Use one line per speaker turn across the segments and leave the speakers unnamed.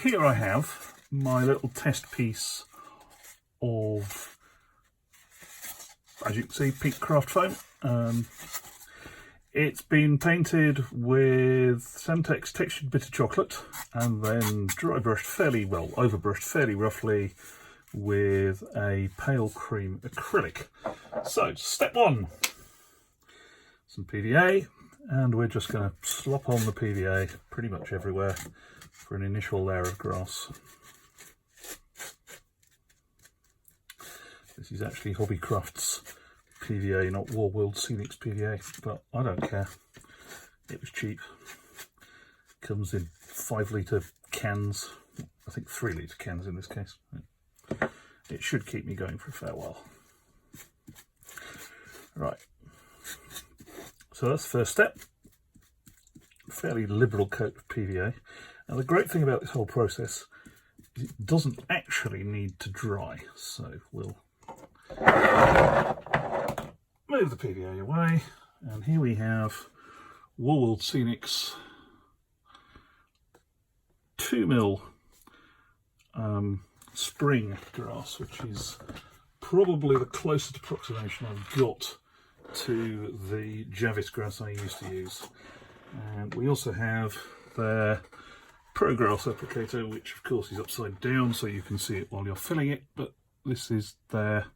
here I have my little test piece of, as you can see, pink craft foam. It's been painted with Semtex textured bitter chocolate and then dry brushed fairly well, overbrushed fairly roughly with a pale cream acrylic. So step one, some PVA, and we're just going to slop on the PVA pretty much everywhere for an initial layer of grass. This is actually Hobbycraft's PVA, not WarWorld Scenics PVA, but I don't care. It was cheap. Comes in 5 litre cans, I think 3 litre cans in this case. It should keep me going for a fair while. Right, so that's the first step. Fairly liberal coat of PVA. Now the great thing about this whole process is it doesn't actually need to dry, so we'll move the PVA away, and here we have WarWorld Scenics 2mm spring grass, which is probably the closest approximation I've got to the Javis grass I used to use. And we also have their Pro Grass applicator, which of course is upside down so you can see it while you're filling it, but this is their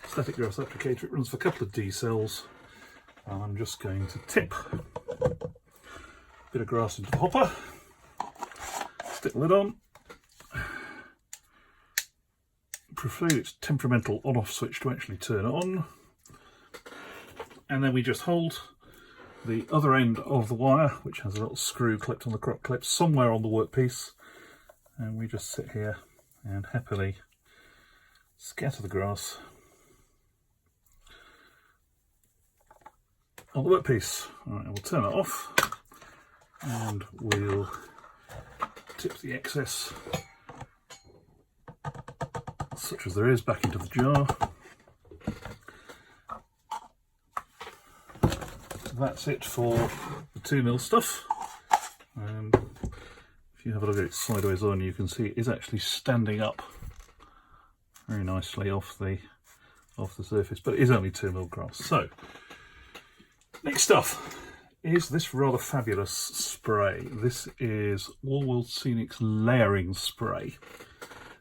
static grass applicator. It runs for a couple of D cells, and I'm just going to tip a bit of grass into the hopper, stick the lid on, prefer its temperamental on-off switch to actually turn on, and then we just hold the other end of the wire, which has a little screw clipped on the crop clip somewhere on the workpiece, and we just sit here and happily scatter the grass on the workpiece. Alright, we'll turn that off and we'll tip the excess, such as there is, back into the jar. That's it for the 2mm stuff. If you have a look at it sideways on, you can see it is actually standing up very nicely off the surface, but it is only 2mm grass. So next stuff is this rather fabulous spray. This is WarWorld Scenics layering spray.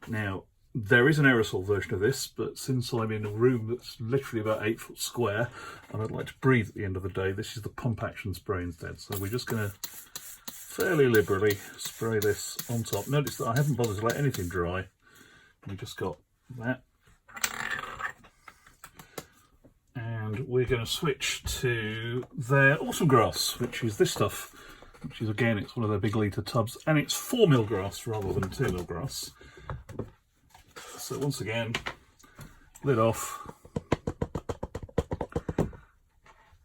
Now there is an aerosol version of this, but since I'm in a room that's literally about 8 foot square and I'd like to breathe at the end of the day, this is the pump action spray instead. So we're just going to fairly liberally spray this on top. Notice that I haven't bothered to let anything dry. We just got that, and we're going to switch to their autumn grass, which is this stuff, which is, again, it's one of their big litre tubs, and it's 4mm grass rather than 2mm grass. So once again, lid off,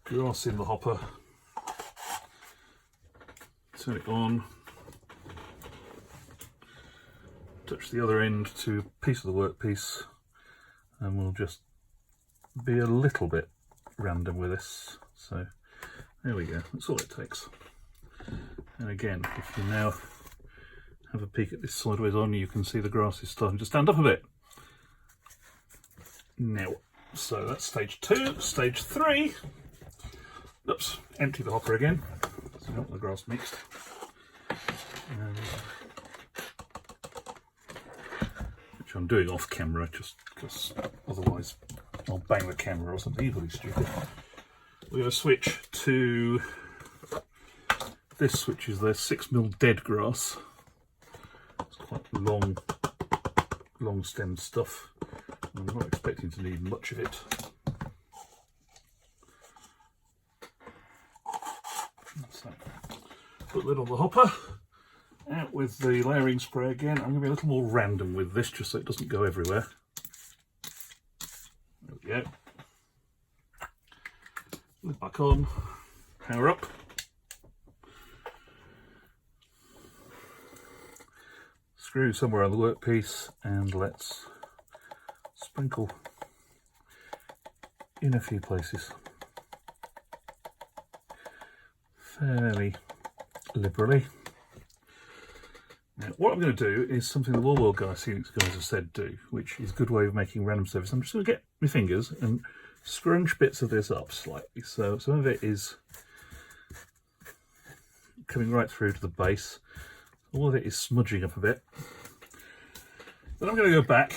grass in the hopper, turn it on, touch the other end to a piece of the workpiece, and we'll just be a little bit random with this. So there we go, that's all it takes. And again, if you now have a peek at this sideways on, you can see the grass is starting to stand up a bit. Now, so that's stage 2. Stage 3, oops, empty the hopper again, so you don't want the grass mixed. Which I'm doing off camera, just because otherwise I'll bang the camera or something equally stupid. We're going to switch to this, which is their 6mm dead grass. It's quite long stemmed stuff. I'm not expecting to need much of it. So, put the lid on the hopper, out with the layering spray again. I'm going to be a little more random with this, just so it doesn't go everywhere. There we go. Lid back on, power up. Screw somewhere on the workpiece, and let's sprinkle in a few places fairly liberally. Now, what I'm going to do is something the WarWorld Scenics guys have said do, which is a good way of making random surface. I'm just going to get my fingers and scrunch bits of this up slightly. So some of it is coming right through to the base. All of it is smudging up a bit. Then I'm going to go back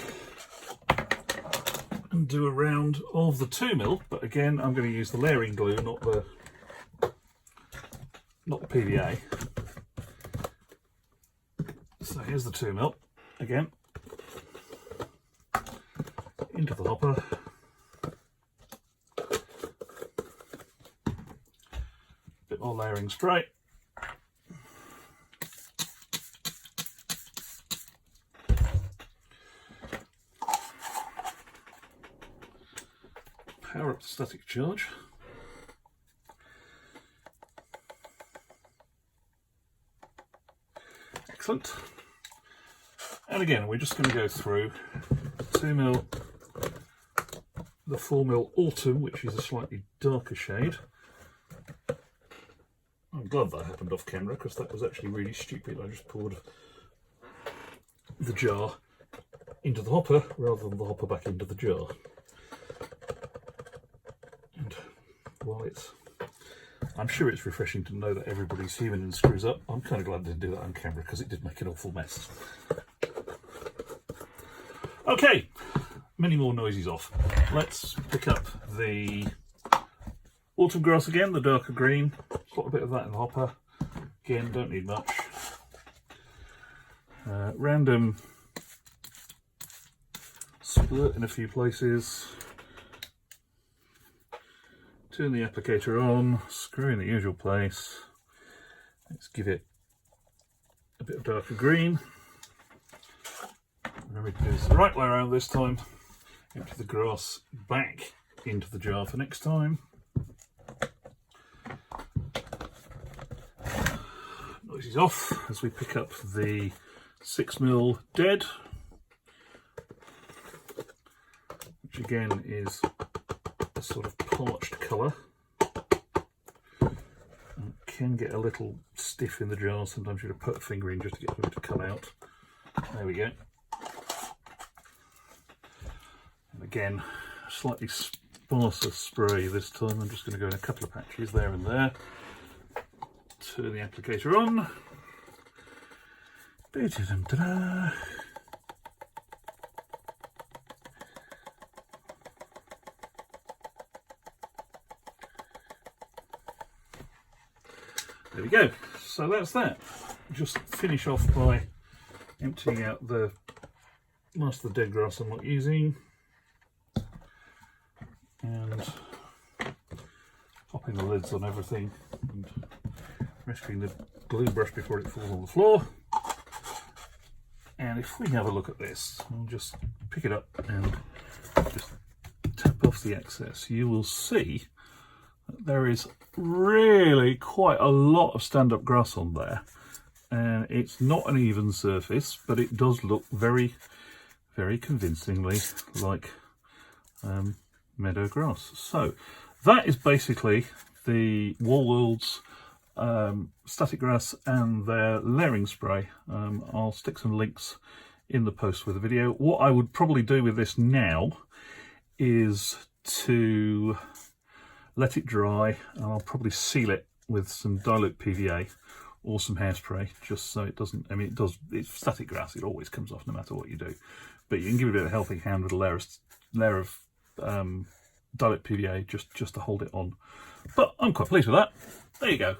and do a round of the 2mm, but again I'm going to use the layering glue, not the PVA. So here's the 2mm again, into the hopper. Bit more layering spray. Power up the static charge. Excellent. And again, we're just going to go through 2mm, the 4mm Autumn, which is a slightly darker shade. I'm glad that happened off camera because that was actually really stupid. I just poured the jar into the hopper rather than the hopper back into the jar. And while I'm sure it's refreshing to know that everybody's human and screws up, I'm kind of glad I didn't do that on camera because it did make an awful mess. Okay, many more noises off. Let's pick up the autumn grass again, the darker green. Got a bit of that in the hopper. Again, don't need much. Random splurt in a few places. Turn the applicator on, screw in the usual place. Let's give it a bit of darker green. Remember to do this the right way around this time. Empty the grass back into the jar for next time. Noises off as we pick up the 6mm Dead, which again is a sort of parched colour. It can get a little stiff in the jar, sometimes you have to put a finger in just to get it to come out. There we go. And again, slightly sparser spray this time. I'm just going to go in a couple of patches there and there. Turn the applicator on. There we go. So that's that. Just finish off by emptying out the last of the dead grass I'm not using and popping the lids on everything and rescuing the glue brush before it falls on the floor. And if we have a look at this, I'll just pick it up and just tap off the excess. You will see that there is really quite a lot of stand-up grass on there, and it's not an even surface, but it does look very, very convincingly like meadow grass. So that is basically the WarWorld's static grass and their layering spray. I'll stick some links in the post with the video. What I would probably do with this now is to let it dry, and I'll probably seal it with some dilute PVA or some hairspray, just so it doesn't, I mean, it does, it's static grass, it always comes off no matter what you do, but you can give it a bit of a helping hand with a layer of dilute PVA just to hold it on. But I'm quite pleased with that. There you go.